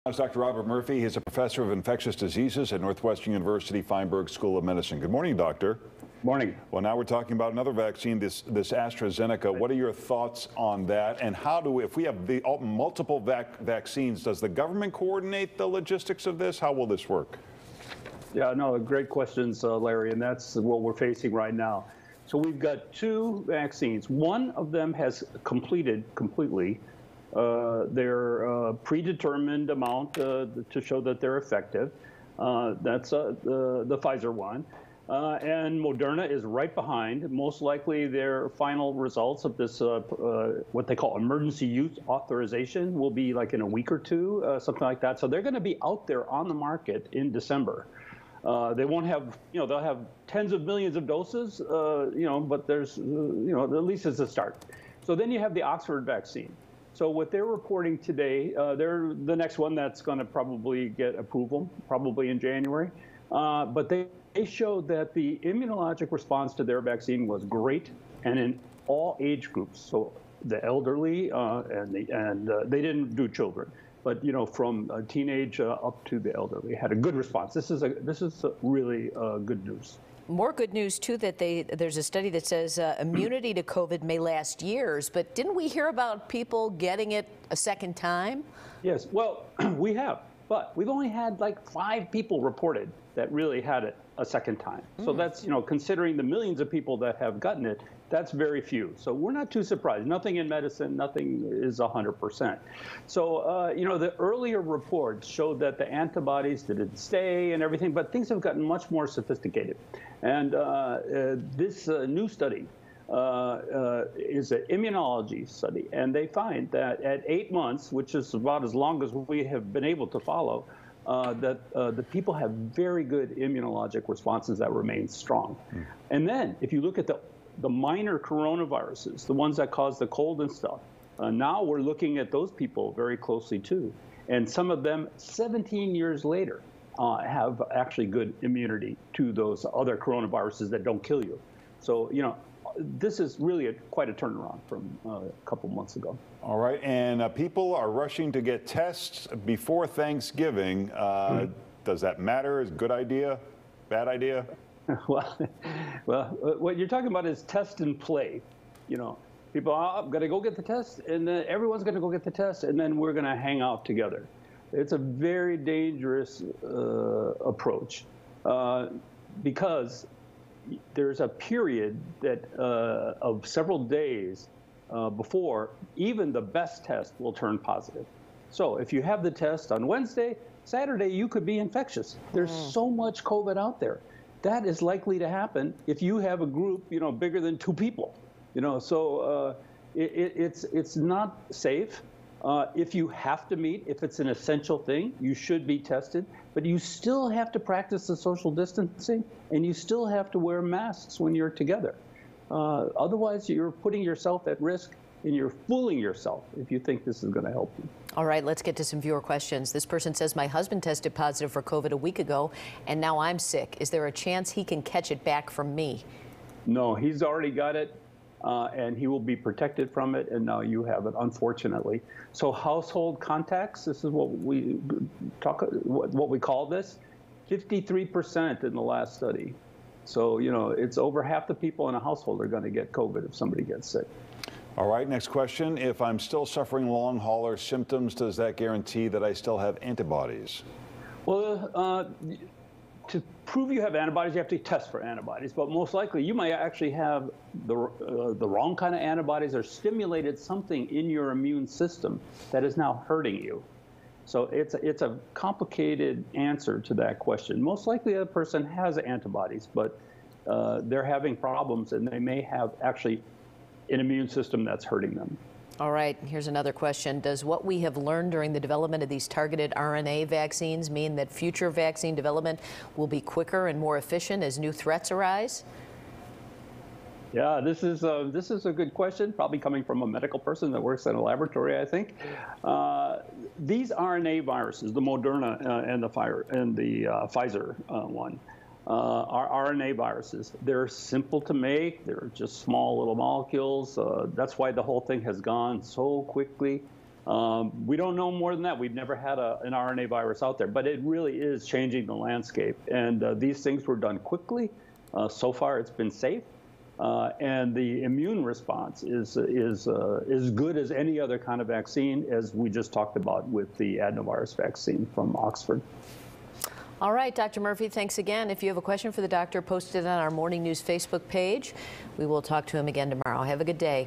It's Dr. Robert Murphy. He's a professor of infectious diseases at Northwestern University Feinberg School of Medicine. Good morning, doctor. Morning. Well, now we're talking about another vaccine, this AstraZeneca. What are your thoughts on that? And how do we, if we have the multiple vaccines, does the government coordinate the logistics of this? How will this work? Yeah, no, great questions, Larry, and that's what we're facing right now. So we've got two vaccines. One of them has completed completely their predetermined amount to show that they're effective. That's the Pfizer one. And Moderna is right behind. Most likely their final results of this, what they call emergency use authorization, will be like in a week or two, something like that. So they're going to be out there on the market in December. They won't have, they'll have tens of millions of doses, but there's, at least it's a start. So then you have the Oxford vaccine. So what they're reporting today, they're the next one that's going to probably get approval, probably in January. But they showed that the immunologic response to their vaccine was great, and in all age groups. So the elderly and they didn't do children, but from a teenage up to the elderly had a good response. This is really good news. More good news, too, that there's a study that says immunity to COVID may last years, but didn't we hear about people getting it a second time? Yes, well, we have, but we've only had like 5 people reported that really had it a second time. So that's, considering the millions of people that have gotten it, that's very few. So we're not too surprised. Nothing in medicine, nothing is 100%. So, the earlier reports showed that the antibodies didn't stay and everything, but things have gotten much more sophisticated. And this new study is an immunology study, and they find that at 8 months, which is about as long as we have been able to follow, that the people have very good immunologic responses that remain strong. And then if you look at the minor coronaviruses, the ones that cause the cold and stuff, now we're looking at those people very closely too. And some of them 17 years later have actually good immunity to those other coronaviruses that don't kill you. So, this is really quite a turnaround from a couple months ago. All right, and people are rushing to get tests before Thanksgiving. Does that matter? Is it a good idea? Bad idea? Well, what you're talking about is test and play. People are going to go get the test, and then everyone's going to go get the test, and then we're going to hang out together. It's a very dangerous approach because there's a period that of several days before even the best test will turn positive. So if you have the test on Wednesday, Saturday you could be infectious. There's so much COVID out there. That is likely to happen if you have a group, bigger than 2 people. So it's not safe. If you have to meet, if it's an essential thing, you should be tested. But you still have to practice the social distancing, and you still have to wear masks when you're together. Otherwise, you're putting yourself at risk, and you're fooling yourself if you think this is going to help you. All right, let's get to some viewer questions. This person says, my husband tested positive for COVID a week ago, and now I'm sick. Is there a chance he can catch it back from me? No, he's already got it. And he will be protected from it, and now you have it, unfortunately. So household contacts, this is what we call this, 53% in the last study. So, it's over half the people in a household are going to get COVID if somebody gets sick. All right, next question. If I'm still suffering long hauler symptoms, does that guarantee that I still have antibodies? Well, to prove you have antibodies, you have to test for antibodies, but most likely you might actually have the wrong kind of antibodies or stimulated something in your immune system that is now hurting you. So it's a complicated answer to that question. Most likely a person has antibodies, but they're having problems, and they may have actually an immune system that's hurting them. All right, here's another question. Does what we have learned during the development of these targeted RNA vaccines mean that future vaccine development will be quicker and more efficient as new threats arise? Yeah, this is a good question, probably coming from a medical person that works in a laboratory, I think. These RNA viruses, the Moderna and the Pfizer one, are RNA viruses. They're simple to make. They're just small little molecules. That's why the whole thing has gone so quickly. We don't know more than that. We've never had an RNA virus out there, but it really is changing the landscape. And these things were done quickly. So far, it's been safe. And the immune response is as good as any other kind of vaccine, as we just talked about with the adenovirus vaccine from Oxford. All right, Dr. Murphy, thanks again. If you have a question for the doctor, post it on our Morning News Facebook page. We will talk to him again tomorrow. Have a good day.